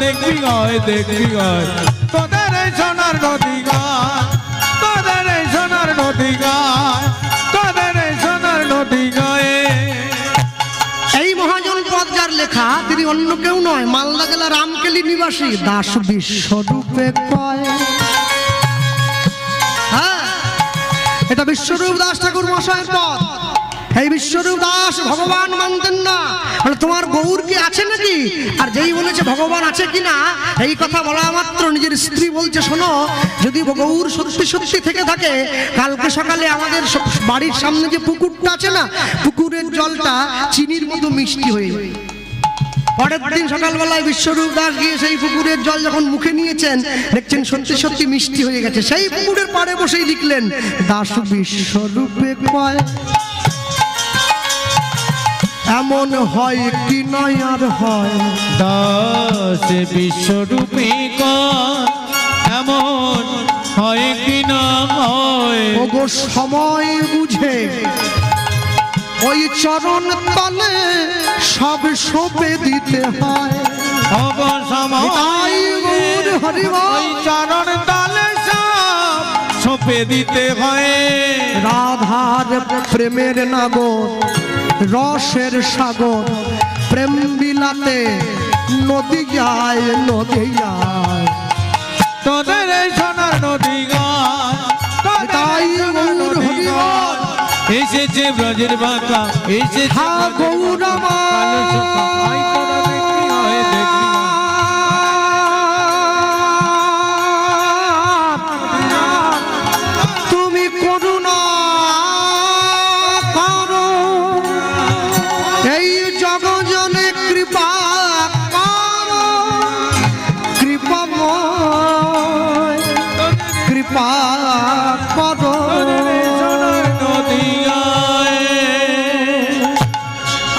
দেখবি গায় তোদের এই সোনার নদী গায়, তোদের এই সোনার নদী গায়, তোদের এই সোনার নদী গায়ে। এই মহাজন পদ যার লেখা তিনি অন্য কেউ নয়, মালদা জেলা রামকেলি নিবাসী দাস বিশ্বরূপে কয়। হ্যাঁ, এটা বিশ্বরূপ দাস ঠাকুর মশাইয়ের পদ। এই বিশ্বরূপ দাস ভগবান মানতেন না, মানে তোমার গৌর কি আছে নাকি? আর যেই বলেছে ভগবান আছে কিনা, এই কথা বলা মাত্র নিজের স্ত্রী বলছে, শোনো, যদি গৌর সত্যি সত্যি থেকে থাকে, কালকে সকালে আমাদের বাড়ির সামনে যে পুকুরটা আছে না, পুকুরের জলটা চিনির মতো মিষ্টি হয়ে যায়। পরের দিন সকালবেলায় বিশ্বরূপ দাস গিয়ে সেই পুকুরের জল যখন মুখে নিয়েছেন, দেখছেন সত্যি সত্যি মিষ্টি হয়ে গেছে। সেই পুকুরের পাড়ে বসেই লিখলেন, দাস বিশ্বরূপে কয়, এমন হয় কি নয় আর হয়। দাস বিশ্বরূপী কয়, এমন হয় কি না হয়। ওগো সময় বুঝে ওই চরণ তলে সব সঁপে দিতে হয়। অবসময় ওই চরণ তলে সব সঁপে দিতে হয়। রাধার প্রেমের নাগর, রসের সাগর, প্রেম বিলাতে নদী যায়, নদী যায়। তোদের এই সোনার নদী গায়, তাই গৌর হরি বল। এসেছে ব্রজের বাঁকা, এসেছে হ্যাঁ গৌর তুমি করুণা করো, এই জগজনে কৃপা করো, কৃপাময় কৃপা করো।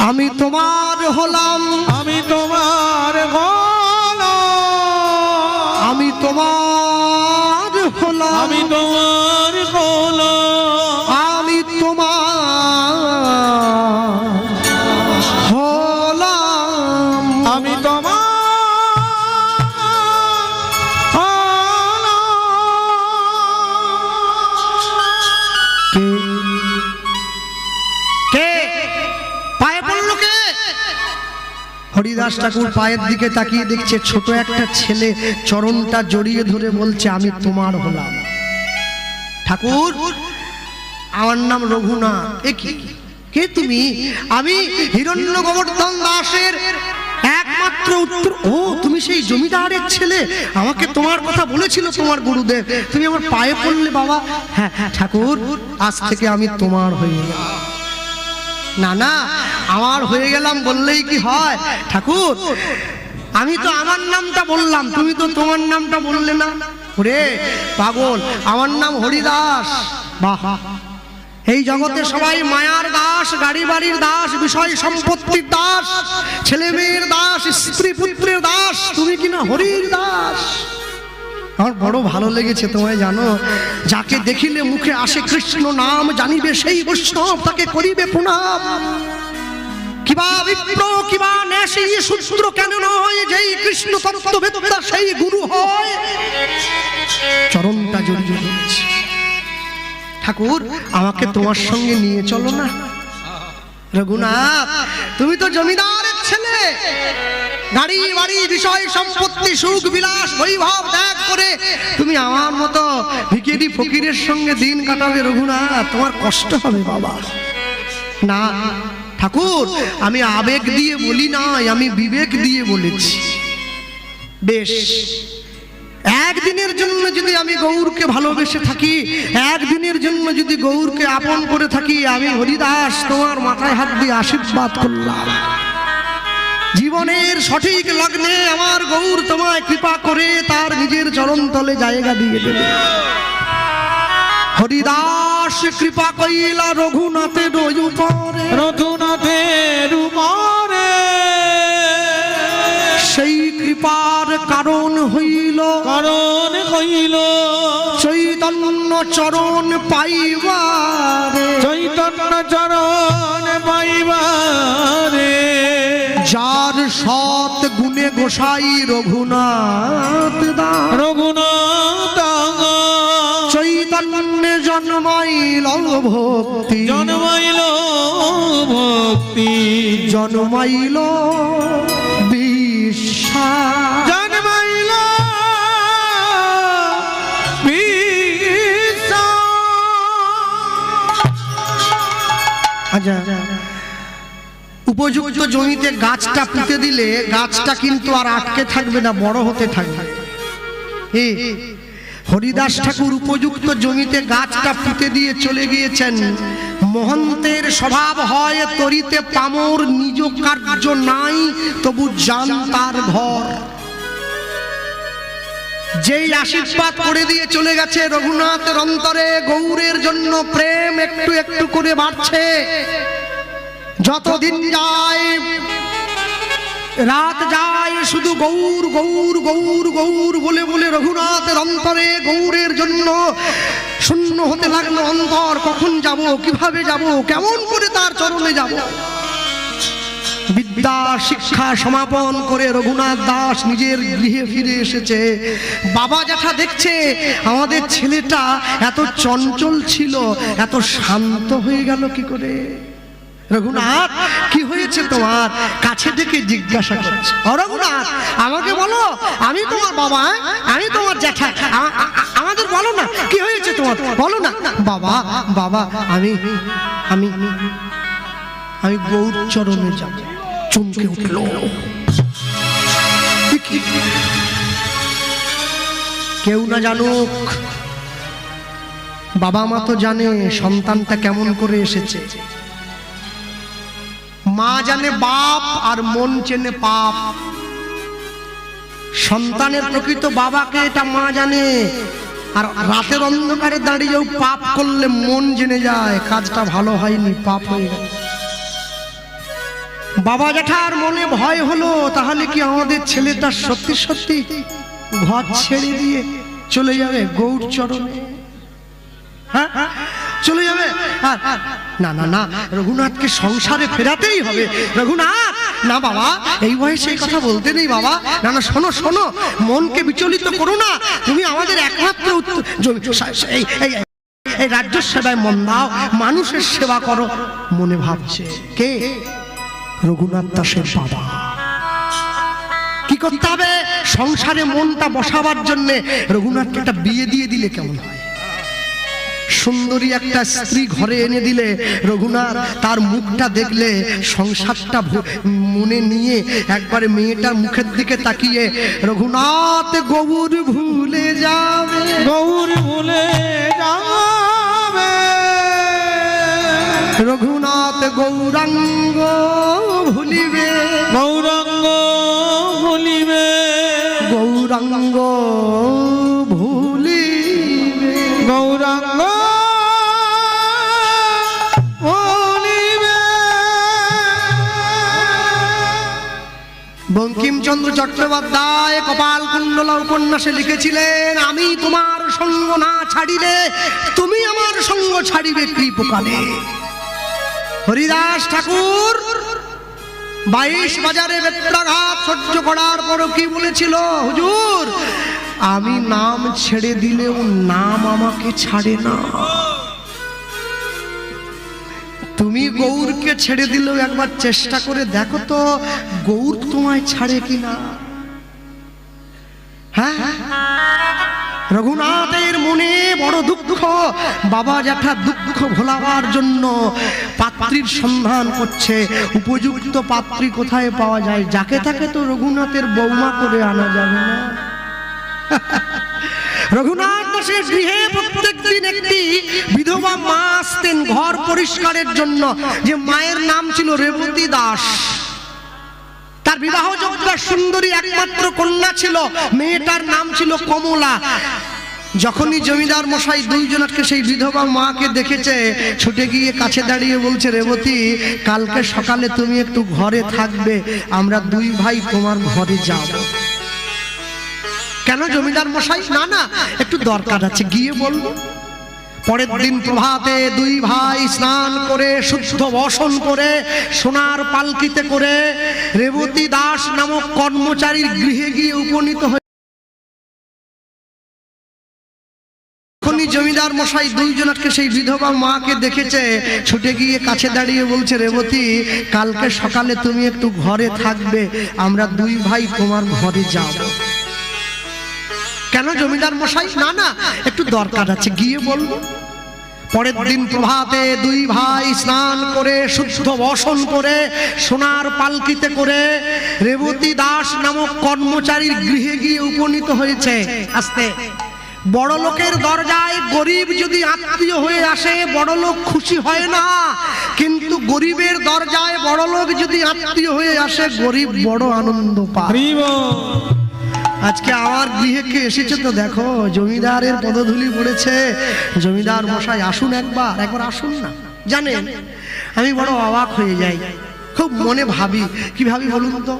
আমি তোমার হলাম, আমি তোমার হলাম, আমি তোমার হলাম, আমি তোমার হলাম, আমি তোমার হলাম, আমি তোমার হলাম। কে পায়ে পড়লো? কে? হরিদাস ঠাকুর পায়ের দিকে তাকিয়ে দেখছে ছোট একটা ছেলে চরণটা জড়িয়ে ধরে বলছে, আমি তোমার হলাম। ঠাকুর, আমার নাম রঘুনাথ। এ কি, কে তুমি? আমি হিরণ্য গোবর্ধন দাসের একমাত্র উত্তর। ও, তুমি সেই জমিদারের ছেলে, আমাকে তোমার কথা বলেছিল তোমার গুরুদেব, তুমি আমার পায়ে পড়লে বাবা। হ্যাঁ ঠাকুর, আজ থেকে আমি তোমার হয়ে গেলাম। না না, আমার হয়ে গেলাম বললেই কি হয় ঠাকুর? আমি তো আমার নামটা বললাম, তুমি তো তোমার নামটা বললে না। ওরে পাগল, আমার নাম হরিদাস। বাহ, এই জগতে সবাই মায়ার দাস, গাড়ি বাড়ির দাস, বিষয় সম্পত্তির দাস, ছেলে মেয়ের দাস, স্ত্রী পুত্রের দাস, তুমি কিনা হরির দাস। আমার বড় ভালো লেগেছে তোমায়, জানো, যাকে দেখিলে মুখে আসে কৃষ্ণ নাম, জানিবে সেই বৈষ্ণব, তাকে করিবে প্রণাম। কিবা বিপ্র কিবা নেশি শূদ্র কেন নয়, যেই কৃষ্ণ তত্ত্ববেত্তা সেই গুরু হয়। চরণটা জড়িয়ে ধরেছে। ঠাকুর, আমাকে তোমার সঙ্গে নিয়ে চলো না। রঘুনাথ, তুমি তো জমিদারের ছেলে, গাড়ি বাড়ি বিষয় সম্পত্তি সুখ বিলাস বৈভব ত্যাগ করে তুমি আমার মতো ভিখিরি ফকিরের সঙ্গে দিন কাটাবে। রঘুনাথ, তোমার কষ্ট হবে বাবা। না ঠাকুর, আমি আবেগ দিয়ে বলি নাই, আমি বিবেক দিয়ে বলেছি। বেশ, একদিনের জন্য যদি আমি গৌরকে ভালোবেসে থাকি, একদিনের জন্য যদি গৌরকে আপন করে থাকি, আমি হরিদাস তোমার মাথায় হাত দিয়ে আশীর্বাদ করলাম। জীবনের সঠিক লগ্নে আমার গৌর তোমায় কৃপা করে তার নিজের চরণ তলে জায়গা দিয়ে দেবে। হরিদাস কৃপা কইলা রঘুনাথের উপরে, রঘুনাথের উপরে, সেই কৃপার কারণ হইল, কারণ হইল চৈতন্য চরণ পাইবারে, চৈতন্য চরণ পাইবারে। যার সৎ গুণে গোসাই রঘুনাথ দাস রঘুনাথ চৈতন্যে জন্মাইল ভক্তি জন্মাইল ভক্তি জন্মাইল বিশ্বাস জন্মাইল আচ্ছা, উপযুক্ত জমিতে গাছটা পুঁতে দিলে গাছটা কিন্তু আর আটকে থাকবে না, বড় হতে থাকবে। হরিদাস ঠাকুর উপযুক্ত জমিতে গাছটা পুঁতে দিয়ে চলে গিয়েছেন। মহন্তের স্বভাব হয় তরিতে পামর, নিজ কার্য নাই তবু জান তার ঘর। যেই আশীর্বাদ করে দিয়ে চলে গেছে, রঘুনাথের অন্তরে গৌরের জন্য প্রেম একটু একটু করে বাড়ছে। যতদিন যায় রাত যায়, শুধু গৌর গৌর গৌর গৌর বলে বলে রঘুনাথের অন্তরে গৌরের জন্য শূন্য হতে লাগলো অন্তর। কখন যাব, কিভাবে যাব, কেমন করে তার চরণে যাব। বিদ্যা শিক্ষা সমাপন করে রঘুনাথ দাস নিজের গৃহে ফিরে এসেছে। বাবা জ্যাঠা দেখছে আমাদের ছেলেটা এত চঞ্চল ছিল, এত শান্ত হয়ে গেল কি করে। রঘুনাথ কি হয়েছে তোমার, কাছে ডেকে জিজ্ঞাসা করছে। ও রঘুনাথ, আমাকে বলো, আমি তোমার বাবা, আমি তোমার জ্যাঠা, আমাদের বলো না কি হয়েছে তোমার, বলো না। বাবা বাবা আমি আমি আমি গৌর চরণে যাব। চমকে উঠল। কেউ না জানুক, বাবা মা তো জানে সন্তানটা কেমন করে এসেছে। মা জানে বাপ আর মন চেনে পাপ। সন্তানের প্রকৃত বাবাকে এটা মা জানে। আর রাতের অন্ধকারে দাঁড়িয়েও পাপ করলে মন জেনে যায় কাজটা ভালো হয়নি, পাপ হয়ে গেছে। বাবা জ্যাঠার মনে ভয় হলো, তাহলে কি আমাদের ছেলেটা সত্যি সত্যি ঘর ছেড়ে দিয়ে চলে যাবে গৌর চরণে? হ্যাঁ চলে যাবে। না না না, রঘুনাথকে সংসারে ফেরাতেই হবে। রঘুনাথ, না বাবা, এই বয়সে এই কথা বলতে নেই বাবা। না না, শোনো শোনো, মনকে বিচলিত করো না। তুমি আমাদের একমাত্র এই রাজ্য সেবায় মন দাও, মানুষের সেবা করো। মনে ভাবছে কে? রঘুনাথ দাসের বাবা। কি করতে হবে? সংসারে মনটা বসাবার জন্য রঘুনাথকে একটা বিয়ে দিয়ে দিলে কেমন হয়? সুন্দরী একটা স্ত্রী ঘরে এনে দিলে রঘুনাথ তার মুখটা দেখলে সংসারটা মনে নিয়ে একবারে মেয়েটার মুখের দিকে তাকিয়ে রঘুনাথ গৌর ভুলে যাবে, গৌর ভুলে যাবে, রঘুনাথ গৌরাঙ্গ ভুলিবে, গৌরাঙ্গ ভুলিবে, গৌরাঙ্গ ভুলিবে, গৌরাঙ্গ ভুলিবে। বঙ্কিমচন্দ্র চট্টোপাধ্যায় কপালকুণ্ডলা উপন্যাসে লিখেছিলেন, আমি তোমার সঙ্গ না ছাড়িলে তুমি আমার সঙ্গ ছাড়িবে কি প্রকারে। হরিদাস ঠাকুর 22 বাজারে বেত্রাঘাত সহ্য করার পরও কি বলেছিল? হুজুর, আমি নাম ছেড়ে দিলেও নাম আমাকে ছাড়ে না। তুমি গৌরকে ছেড়ে দিলেও একবার চেষ্টা করে দেখো তো গৌর তোমায় ছাড়ে কিনা। হ্যাঁ, রঘুনাথের মনে বড় দুঃখ। বাবা জ্যাঠা দুঃখ ভোলাবার জন্য পাত্রীর সন্ধান করছে। উপযুক্ত পাত্রী কোথায় পাওয়া যায়? যাকে তাকে তো রঘুনাথের বৌমা করে আনা যাবে না। রঘুনাথ দাসের গৃহে প্রত্যেকদিন একটি বিধবা মা আসতেন ঘর পরিষ্কারের জন্য, যে মায়ের নাম ছিল রেবতী দাস। তার বিবাহযোগ্য সুন্দরী একমাত্র কন্যা ছিল, মেয়েটার নাম ছিল কমলা। যখনই জমিদার মশাই দুইজনকে সেই বিধবা মাকে দেখেছে, ছুটে গিয়ে কাছে দাঁড়িয়ে বলছে, রেবতী, কালকে সকালে তুমি একটু ঘরে থাকবে, আমরা দুই ভাই তোমার ঘরে যাব। কেন জমিদার মশাই? না না, একটু দরকার আছে, গিয়ে বলবো। পরের দিন প্রভাতে দুই ভাই স্নান করে শুদ্ধ বসন করে সোনার পালকিতে করে রেবতী দাস নামক কর্মচারীর গৃহে গিয়ে উপনীত হয়ে জমিদার মশাই দুইজনকে সেই বিধবা মাকে দেখেছে, ছুটে গিয়ে কাছে দাঁড়িয়ে বলছে, রেবতী কালকে সকালে তুমি একটু ঘরে থাকবে, আমরা দুই ভাই তোমার ঘরে যাব। কেন জমিদার মশাই? না না, একটু দরকার আছে, গিয়ে বলবো। পরের দিন প্রভাতে দুই ভাই স্নান করে শুদ্ধ বসন করে সোনার পালকিতে করে রেবতী দাস নামক কর্মচারীর গৃহে গিয়ে উপনীত হয়েছে। আস্তে, বড় লোকের দরজায় গরিব যদি আত্মীয় হয়ে আসে বড় লোক খুশি হয় না, কিন্তু গরিবের দরজায় বড় লোক যদি আত্মীয় হয়ে আসে গরিব বড় আনন্দ পায়। আজকে আমার গৃহে কে এসেছে তো দেখো, জমিদারের পদধূলি পড়েছে। জমিদার মশাই আসুন, একবার আসুন না। জানেন আমি বড় অবাক হয়ে যাই, খুব মনে ভাবি। কি ভাবি বলুন তো?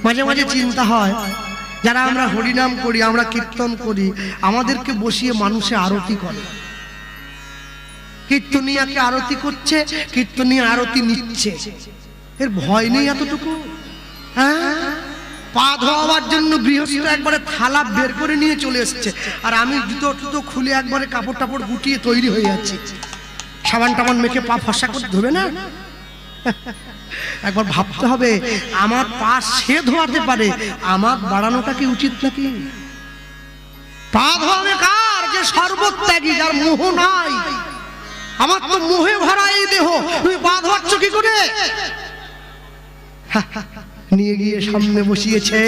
মাঝে মাঝে চিন্তা হয়, যারা আমরা হরিনাম করি, আমরা কীর্তন করি, আমাদেরকে বসিয়ে মানুষে আরতি করে। কীর্তনিয়াকে আরতি করছে, কীর্তনিয়া আরতি নিচ্ছে, এর ভয় নেই এতটুকু? হ্যাঁ, পা ধোয়াবার জন্য গৃহস্থ একবারে থালা বের করে নিয়ে চলে এসছে, আর আমি জুতো খুলে একবারে কাপড় টাপড় গুটিয়ে তৈরি হয়ে যাচ্ছি। সাবান টাবান মেখে পা ফসা করে ধোবে না? একবার ভাবতে হবে, আমার পা সে ধোয়াতে পারে, আমার বাড়ানোটা কি উচিত নাকি? পা ধোয়াবে কার? যে সর্বত্যাগী, যার মোহ নাই। আমার তো মোহে ভরা এই দেহ, তুমি পা ধোয়াচ্ছ কি করে? নিয়ে গিয়ে সামনে বসিয়েছে,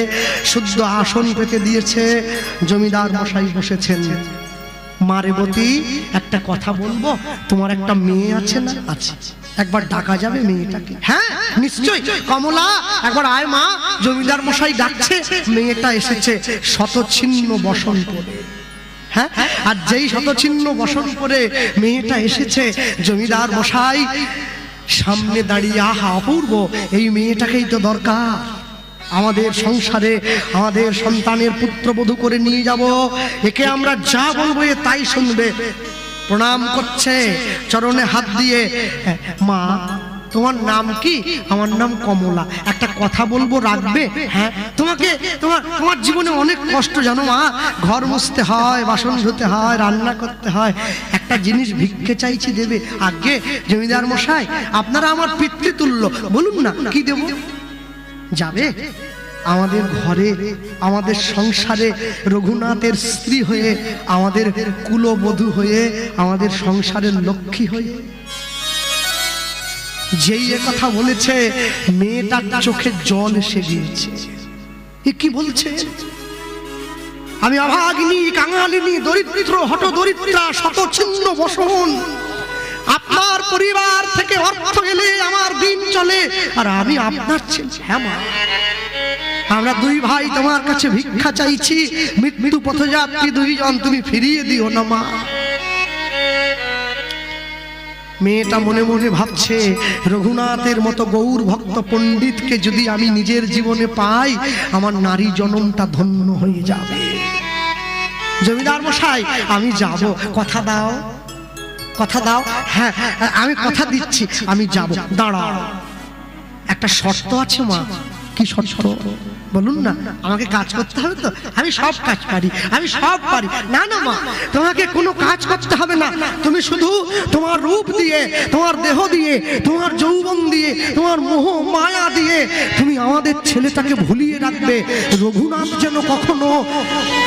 শুদ্ধ আসন পেতে দিয়েছে। জমিদার মশাই বসেছেন। মা রেবতী, একটা কথা বলবো, তোমার একটা মেয়ে আছে না? আছে। একবার ডাকা যাবে মেয়েটাকে? হ্যাঁ নিশ্চয়ই। কমলা, একবার আয় মা। জমিদার মশাই ডাকছে। মেয়েটা এসেছে শতছিন্ন বসন করে। হ্যাঁ, আর যেই শতছিন্ন বসন করে মেয়েটা এসেছে, জমিদার মশাই সামনে দাঁড়িয়ে, আহা অপূর্ব, এই মেয়েটাকেই তো দরকার। আমাদের সংসারে আমাদের সন্তানের পুত্রবধূ করে নিয়ে যাব, একে আমরা যা বলবো এ তাই শুনবে। প্রণাম করছে, চরণে হাত দিয়ে। মা, তোমার নাম কি? আমার নাম কমলা। একটা কথা বলবো, রাখবে? হ্যাঁ। তোমার জীবনে অনেক কষ্ট জানো মা, ঘর মুছতে হয়, বাসন ধুতে হয়, রান্না করতে হয়, একটা জিনিস ভিক্ষে চাইছি, দেবে? আগে জমিদার মশাই, আপনারা আমার পিতৃতুল্য, বলুন না কি দেব? যাবে আমাদের ঘরে, আমাদের সংসারে, রঘুনাথের স্ত্রী হয়ে, আমাদের কুলবধূ হয়ে, আমাদের সংসারের লক্ষ্মী হয়ে। যেই কথা বলেছে, মেয়েটার চোখে জল এসে গিয়েছে। এ কি বলছে? আমি অভাগিনী, কাঙালিনী, দরিদ্র, হঠ দরিদ্রা, শতছিন্ন বসন, আপনার পরিবার থেকে অর্থ এলে আমার দিন চলে, আর আমি আপনার ছেলে। হ্যাঁ মা, আমরা দুই ভাই তোমার কাছে ভিক্ষা চাইছি, মৃত্যু পথযাত্রী দুইজন, তুমি ফিরিয়ে দিও না মা। মেয়েটা মনে মনে ভাবছে, রঘুনাথের মতো গৌর ভক্ত পণ্ডিতকে যদি আমি নিজের জীবনে পাই, আমার নারী জনমটা ধন্য হয়ে যাবে। জমিদার মশাই, আমি যাব, কথা দাও, কথা দাও। হ্যাঁ, আমি কথা দিচ্ছি, আমি যাব। দাঁড়াও, একটা শর্ত আছে মা। কি শর্ত বলুন না? আমাকে কাজ করতে হবে তো? আমি সব কাজ পারি, আমি সব পারি। না না মা, তোমাকে কোনো কাজ করতে হবে না। তুমি শুধু তোমার রূপ দিয়ে, তোমার দেহ দিয়ে, তোমার যৌবন দিয়ে, তোমার মোহ মায়া দিয়ে তুমি আমাদের ছেলেটাকে ভুলিয়ে রাখবে। রঘুনাথ যেন কখনো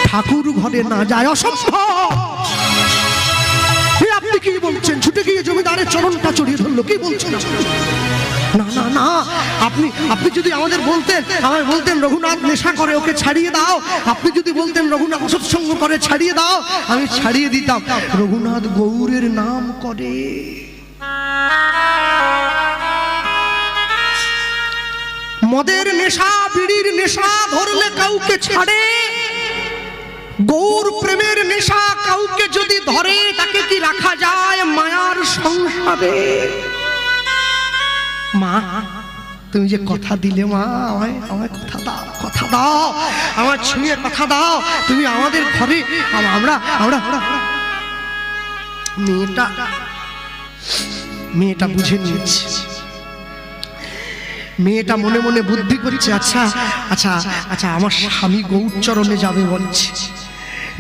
ঠাকুর ঘরে না যায়। অসম্ভব! আপনি কি বলছেন? ছুটে গিয়ে জমিদারের চরণটা জড়িয়ে ধরলো। কি বলছেন? না না না, আপনি যদি আমাদের বলতেন রঘুনাথ নেশা করে, ওকে ছাড়িয়ে দাও। আপনি যদি বলতেন রঘুনাথ সৎসঙ্গ করে, ছাড়িয়ে দাও, আমি ছাড়িয়ে দিতাম। রঘুনাথ গৌরের নাম করে। মদের নেশা, বিড়ির নেশা ধরলে কাউকে ছাড়ে, গৌর প্রেমের নেশা কাউকে যদি ধরে, তাকে কি রাখা যায় মায়ার সংসারে? মা, তুমি যে কথা দিলে মা, আমায় কথা দাও, কথা দাও, আমার ছুঁয়ে কথা দাও। তুমি আমাদের ঘরে, আমরা মেয়েটা বুঝে নিয়েছে। মেয়েটা মনে মনে বুদ্ধি করছে, আচ্ছা আচ্ছা আচ্ছা, আমার স্বামী গৌরচরণে যাবে বলছে,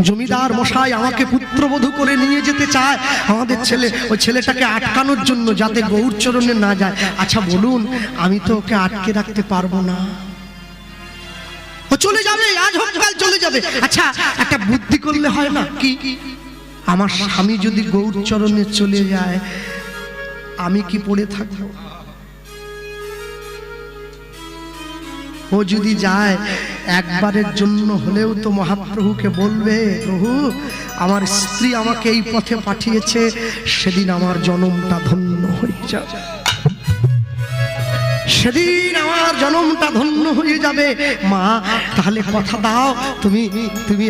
জমিদার মশাই আমাকে পুত্রবধূ করে নিয়ে যেতে চায় আমাদের ছেলে, ওই ছেলেটাকে আটকানোর জন্য যাতে গৌরচরণে না যায়। আচ্ছা বলুন, আমি তো ওকে আটকে রাখতে পারবো না, ও চলে যাবে, আজ হোক কাল চলে যাবে। আচ্ছা একটা বুদ্ধি করলে হয় না? কি? আমার স্বামী যদি গৌরচরণে চলে যায়, আমি কি পড়ে থাকবো? ও যদি যায়, একবারের জন্য হলেও তো মহাপ্রভুকে বলবে, প্রভু আমার স্ত্রী আমাকে এই পথে পাঠিয়েছে, সেদিন আমার জন্মটা ধন্য হয়ে যাবে, সেদিন আমার জন্মটা ধন্য হয়ে যাবে। মা তাহলে কথা দাও, তুমি তুমি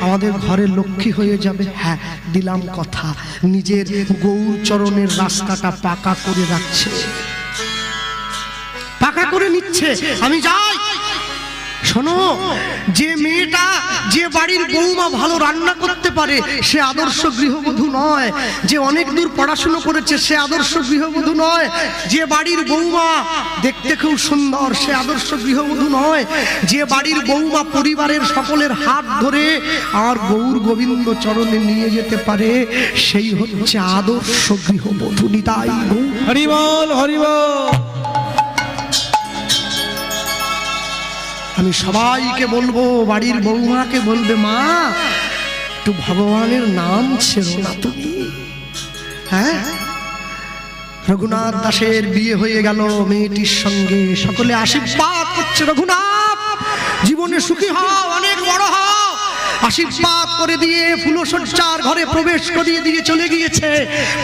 আমাদের ঘরে লক্ষ্মী হয়ে যাবে। হ্যাঁ দিলাম কথা। নিজের গৌরচরণের রাস্তাটা পাকা করে রাখছে, পাকা করে নিচ্ছে। আমি যাই। শোনো, যে মেয়েটা, যে বাড়ির বৌমা ভালো রান্না করতে পারে, সে আদর্শ গৃহবধূ নয়। যে অনেক দূর পড়াশোনা করেছে, সে আদর্শ গৃহবধূ নয়। যে বাড়ির বৌমা দেখতে খুব সুন্দর, সে আদর্শ গৃহবধূ নয়। যে বাড়ির বৌমা পরিবারের সকলের হাত ধরে আর গৌর গোবিন্দ চরণে নিয়ে যেতে পারে, সেই হচ্ছে আদর্শ গৃহবধূ। নিতাই গৌর হরি বল, হরি বল। আমি সবাইকে বলবো, বাড়ির বৌমাকে বলবে, মা একটু ভগবানের নাম ছেড়ো না তুমি। হ্যাঁ, রঘুনাথ দাসের বিয়ে হয়ে গেল মেয়েটির সঙ্গে। সকলে আশীর্বাদ করছে, রঘুনাথ জীবনে সুখী হও, অনেক বড় হও। আশীর্বাদ করে দিয়ে ফুলশয্যার ঘরে প্রবেশ করিয়ে দিয়ে চলে গিয়েছে।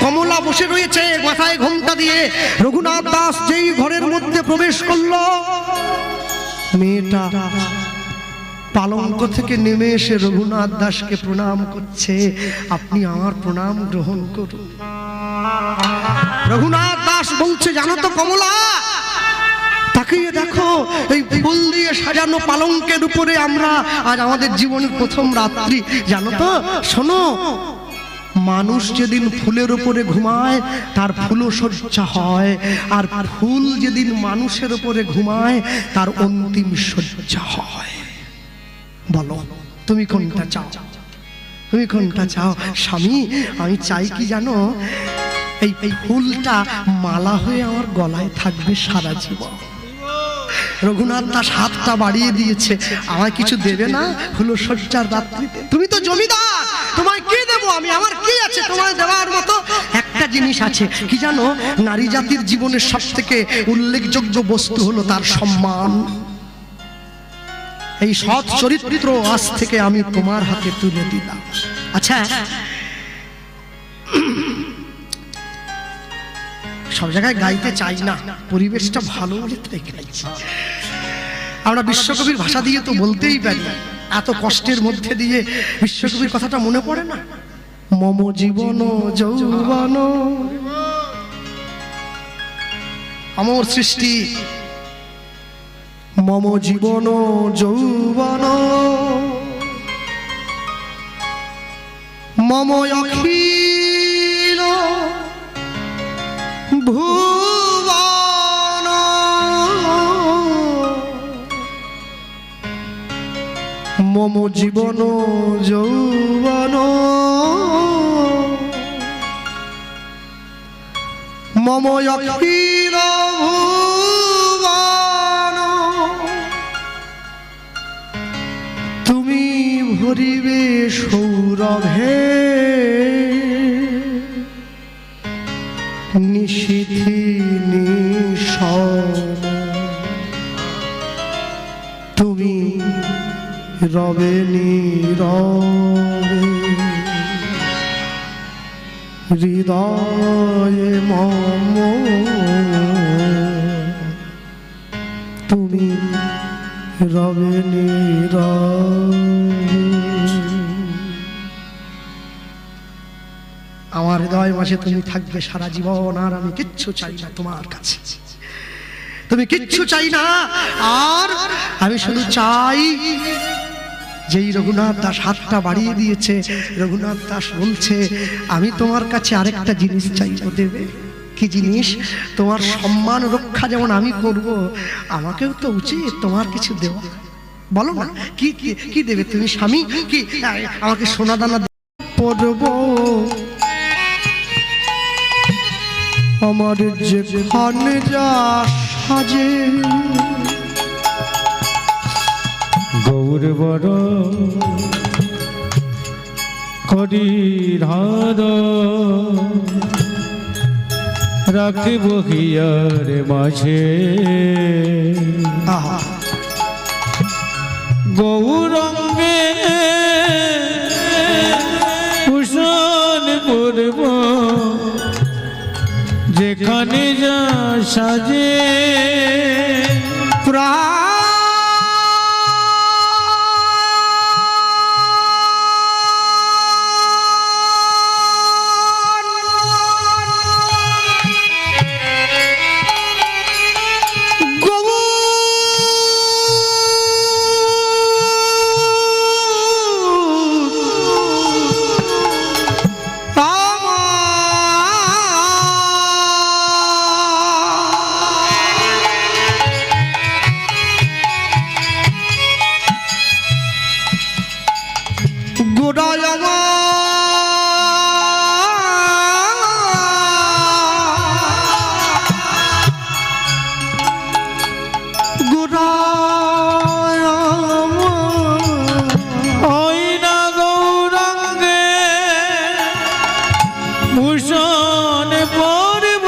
কমলা বসে রয়েছে মাথায় ঘোমটা দিয়ে। রঘুনাথ দাস যেই ঘরের মধ্যে প্রবেশ করলো, মেয়েটা পালঙ্ক থেকে নেমে এসে রঘুনাথ দাসকে প্রণাম করছে। আপনি আমার প্রণাম গ্রহণ করুন। রঘুনাথ দাস বলছে, জানো তো কমলা, তাকিয়ে দেখো, এই ফুল দিয়ে সাজানো পালঙ্কের উপরে আমরা আজ আমাদের জীবনের প্রথম রাত্রি। জানো তো, শোনো, মানুষ যেদিন ফুলের উপরে ঘুমায় তার ফুলশয্যা হয়, আর ফুল যেদিন মানুষের উপরে ঘুমায় তার অন্তিম শয্যা হয়। বলো তুমি কোনটা চাও? তুমি কোনটা চাও? স্বামী, আমি চাই কি জানো, এই ফুলটা মালা হয়ে আমার গলায় থাকবে সারা জীবন। রঘুনাথ দাস হাতটা বাড়িয়ে দিয়েছে, আমায় কিছু দেবে না ফুলশয্যার রাত্রিতে? তুমি তো জমিদার, তোমায় কি দেবো আমি? আমার কি আছে তোমায় দেওয়ার মতো? একটা জিনিস আছে, কি জানো, নারী জাতির জীবনের সবথেকে উল্লেখযোগ্য বস্তু হলো তার সম্মান। এই সৎ চরিত্র আজ থেকে আমি তোমার হাতে তুলে দিলাম। আচ্ছা, সব জায়গায় গাইতে চাই না, পরিবেশটা ভালো বলে তাই গাইছি। আমরা বিশ্বকবির ভাষা দিয়ে তো বলতেই পারি, এত কষ্টের মধ্যে দিয়ে বিশ্বকবির কথাটা মনে পড়ে না? মম জীবন যৌবন, অমর সৃষ্টি, মম জীবন যৌবন, মম অখিল ভুবন, মম জীবন যৌবন, মম অখিল ভুবন, তুমি ভরিবে সৌরভে নিশীথি নিশম, তুমি রবে নীরবে হৃদয়ে মম, তুমি রবে নীরবে। আমার হৃদয় মাঝে তুমি থাকবে সারা জীবন, আর আমি কিচ্ছু চাই না তোমার কাছে, তুমি কিচ্ছু চাই না। আর আমি শুধু চাই যেই রঘুনাথ দাস হাতটা বাড়িয়ে দিয়েছে, রঘুনাথ দাস বলছে আমি তোমার কাছে আরেকটা জিনিস চাইবো, দেবে? কি জিনিস? তোমার সম্মান রক্ষা যেমন আমি করব, আমাকেও তো উচিত তোমার কিছু দেওয়া। বলো না, কি কি দেবে তুমি স্বামী? কি আমাকে সোনা দানা পরব? আমার যেখানে যা সাজে গৌর বড় করি ধার রাখিব হিয়ার মাঝে। আহা, গৌরঙ্গে ভূষণ পূর্ব যেখানে যা সাজে গোড়ায় ওই না গৌরঙ্গে ভূষণ পরিব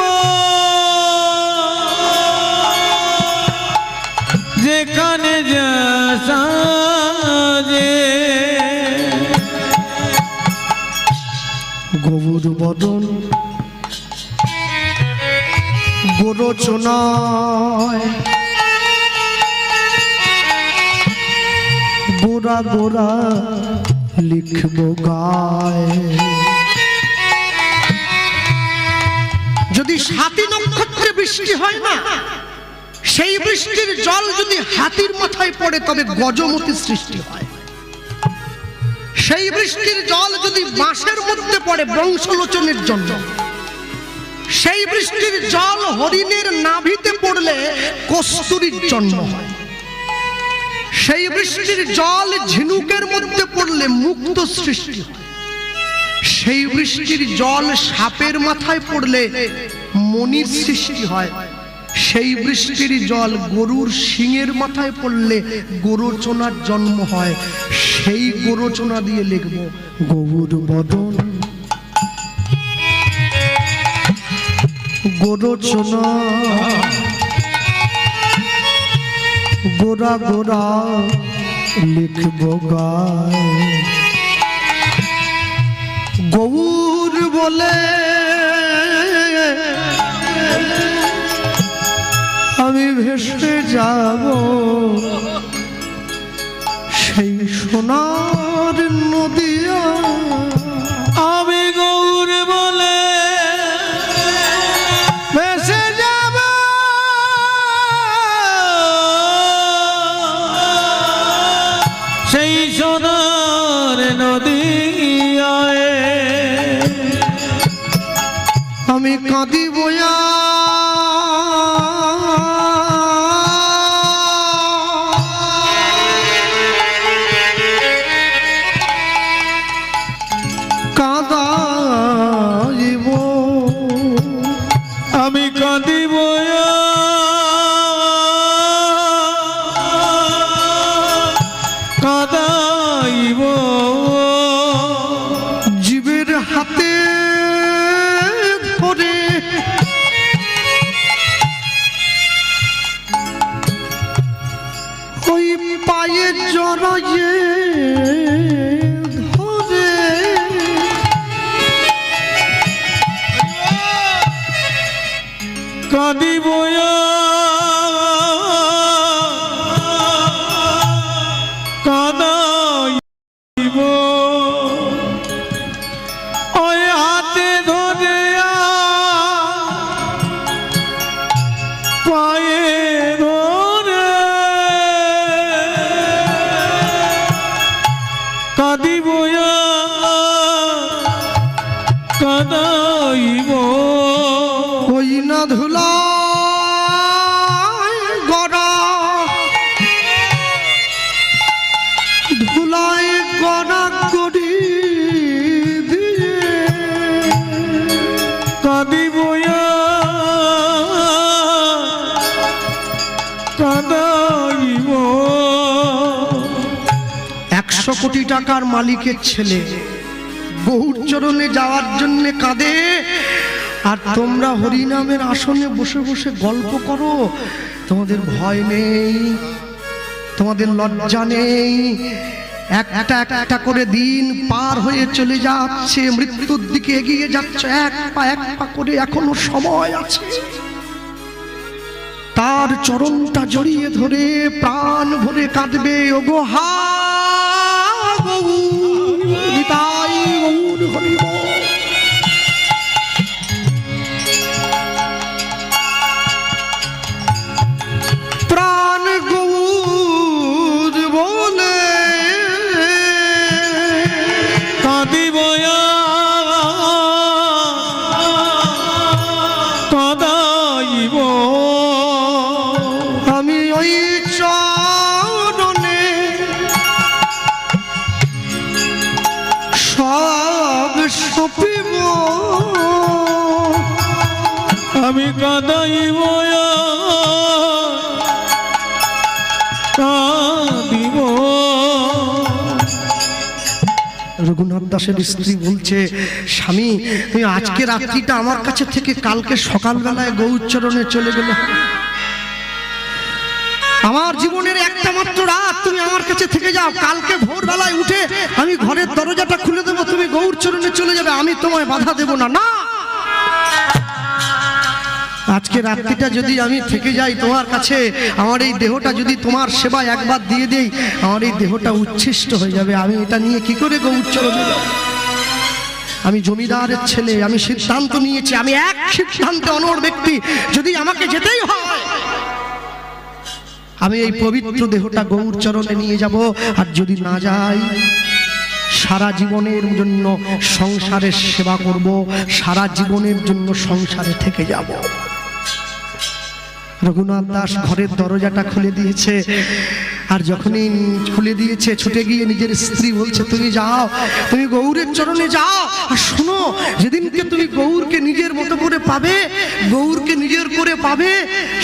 যেখানে যা সাজে। গৌর বদন গোরচনায় গোরা গোরা লিখব গায়। যদি সাতী নক্ষত্রে বৃষ্টি হয় না, সেই বৃষ্টির জল যদি হাতির মাথায় পড়ে তবে গজমতি সৃষ্টি হয়। সেই বৃষ্টির জল যদি বাঁশের মধ্যে পড়ে বংশলোচনের জন্য, সেই বৃষ্টির জল হরিণের নাভিতে পড়লে কস্তুরীর জন্ম হয়। সেই বৃষ্টির জল ঝিনুকের মধ্যে পড়লে মুক্ত সৃষ্টি হয়। সেই বৃষ্টির জল সাপের মাথায় পড়লে মণির সৃষ্টি হয়। সেই বৃষ্টির জল গরুর শিঙের মাথায় পড়লে গোরচনার জন্ম হয়। সেই গোরচনা দিয়ে লিখব গৌর বদন গোরচনা গোরা গোরা লিখব গায়। গৌর বলে আমি ভেসে যাব সেই সোনার নদিয়া। আমি গৌর বলে ভেসে যাব সেই সোনার নদিয়ায়। আমি কাঁদি বয়া কাঁদাইব, আমি কাঁদিব কাঁদাইব জীবের হাতে ধরে ওই পায়ে জড়াইয়ে ধরে কাঁদিব কাঁদাইব ওই হাতে ধরে পায়ে ধরে কাঁদিব কাঁদাইব ওই না ধুলা গড়া ধুলায় গড়া গড়ি দিয়ে কাঁদিব কাঁদাইব 100 কোটি টাকার মালিকের ছেলে গৌর চরণে যাওয়ার জন্য কাঁদে, আর তোমরা হরিনামের আসনে বসে বসে গল্প করো। তোমাদের ভয় নেই, তোমাদের লজ্জা নেই। একটা একটা করে দিন পার হয়ে চলে যাচ্ছে, মৃত্যুর দিকে এগিয়ে যাচ্ছে এক পা করে। এখনো সময় আছে। তার চরণটা জড়িয়ে ধরে প্রাণ ভরে কাঁদবে। ওগো হা গৌর নিতাই গৌর হরি বল। প্রাণ গৌর বলে কাঁদিব কাঁদাইব আমি ওই চরণে সব সপিব। আমি কাঁদাইব কাঁদিব। রঘুনাথ দাসের স্ত্রী বলছে, স্বামী তুমি আজকে রাত্রিটা আমার কাছে থেকে কালকে সকালবেলায় গৌরচরণে চলে গেলে। আমার জীবনের একটা মাত্র রাত তুমি আমার কাছে থেকে যাও। কালকে ভোরবেলায় উঠে আমি ঘরের দরজাটা খুলে দেবো, তুমি গৌরচরণে চলে যাবে, আমি তোমায় বাধা দেব না। না, আজকে রাত্রিটা যদি আমি থেকে যাই তোমার কাছে, আমার এই দেহটা যদি তোমার সেবায় একবার দিয়ে দেই, আমার এই দেহটা উচ্ছিষ্ট হয়ে যাবে। আমি এটা নিয়ে কি করে গৌরচরণে যাব? আমি জমিদারের ছেলে, আমি সিদ্ধান্ত নিয়েছি, আমি এক সিদ্ধান্তে অনড় ব্যক্তি। যদি আমাকে যেতেই হয়, আমি এই পবিত্র দেহটা গৌরচরণে নিয়ে যাব। আর যদি না যাই, সারা জীবনের জন্য সংসারের সেবা করব, সারা জীবনের জন্য সংসারে থেকে যাব। রঘুনাথ দাস ঘরের দরজাটা খুলে দিয়েছে, আর যখনই খুলে দিয়েছে ছুটে গিয়ে নিজের স্ত্রী বলছে, তুমি যাও, তুমি গৌরের চরণে যাও। আর শোনো, যেদিনকে তুমি গৌরকে নিজের মতো করে পাবে, গৌরকে নিজের করে পাবে,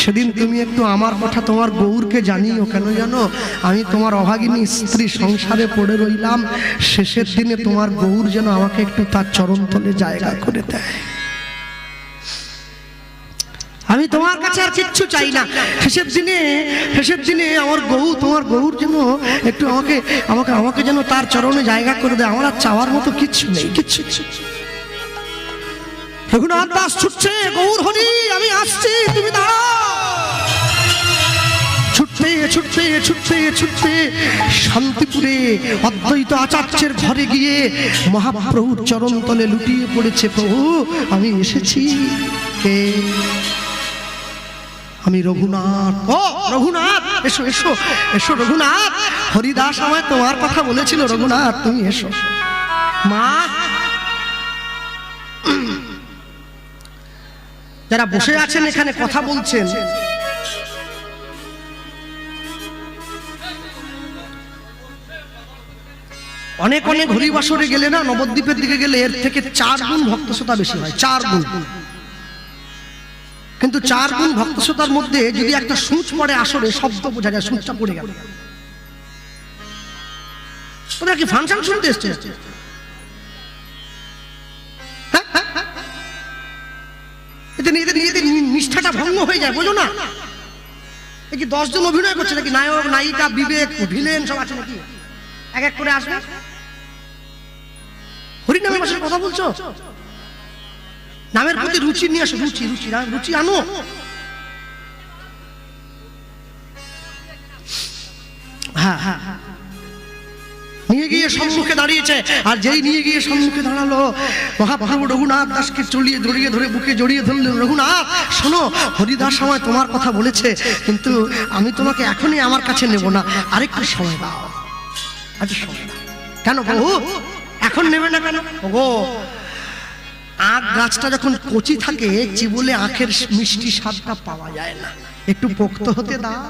সেদিন তুমি একটু আমার কথা তোমার গৌরকে জানিও। কেন জানো? আমি তোমার অভাগিনী স্ত্রী, সংসারে পড়ে রইলাম, শেষের দিনে তোমার গৌর যেন আমাকে একটু তার চরণতলে জায়গা করে দেয়। আমি তোমার কাছে আর কিচ্ছু চাই না। শেষের দিনে আমার গৌর, তোমার গৌর যেন একটু আমাকে আমাকে আমাকে যেন তার চরণে জায়গা করে দেয়। আমার আর চাওয়ার মতো কিচ্ছু নেই, কিচ্ছু। রঘুনাথ দাস ছুটছে, গৌর হরি আমি আসছি, তুমি দাঁড়াও। ছুটতে ছুটতে ছুটতে ছুটতে শান্তিপুরে অদ্বৈত আচার্যের ঘরে গিয়ে মহাপ্রভুর চরণতলে লুটিয়ে পড়েছে। প্রভু, আমি এসেছি। কে? আমি রঘুনাথ। ও রঘুনাথ, এসো এসো এসো রঘুনাথ। হরিদাস আমায় তোমার কথা বলেছিল, রঘুনাথ তুমি এসো। মা, যারা বসে আছেন এখানে কথা বলছেন, অনেক অনেক হরিবাসরে গেলে না, নবদ্বীপের দিকে গেলে এর থেকে 4 গুণ ভক্তশ্রোতা বেশি হয়, 4 গুণ। কিন্তু 4 গুণ ভক্তশ্রোতার মধ্যে যদি একটা সূচ পড়ে আসরে, শব্দ বোঝা যায় সূচটা পড়ে গেল। তোমরা কি ফাংশন শুনতে এসছে? এতে নিজেদের নিষ্ঠাটা ভঙ্গ হয়ে যায়, বোঝো না? এ কি 10 জন অভিনয় করছে নাকি? নায়ক, নায়িকা, বিবেক, ভিলেন সব আছে নাকি? এক এক করে আসবে। হরিনামের ভাষায় কথা বলছো, নামের প্রতি রুচি নিয়ে আসো। রুচি রুচি রুচি আনো। হ্যাঁ হ্যাঁ, নিয়ে গিয়ে সম্মুখে দাঁড়িয়েছে। আর যেই নিয়ে গিয়ে সম্মুখে দাঁড়ালো, মহাপ্রভু রঘুনাথ দাসকে জড়িয়ে ধরে বুকে জড়িয়ে ধরলেন। রঘুনাথ শোনো, হরিদাস আমায় তোমার কথা বলেছে, কিন্তু আমি তোমাকে এখনই আমার কাছে নেব না, আরেকটু সময় দাও, আরেকটু সময় দাও। কেন বহু এখন নেবে না কেন? ওগো আখ গাছটা যখন কচি থাকে চিবুলে আখের মিষ্টি স্বাদটা পাওয়া যায় না, একটু পোক্ত হতে দাও,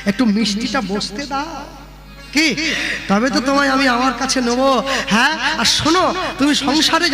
একটু মিষ্টিটা বসতে দাও, কি তবে তো তোমায় আমি আমার কাছে নেবো। হ্যাঁ আর শোনো, তুমি সংসারে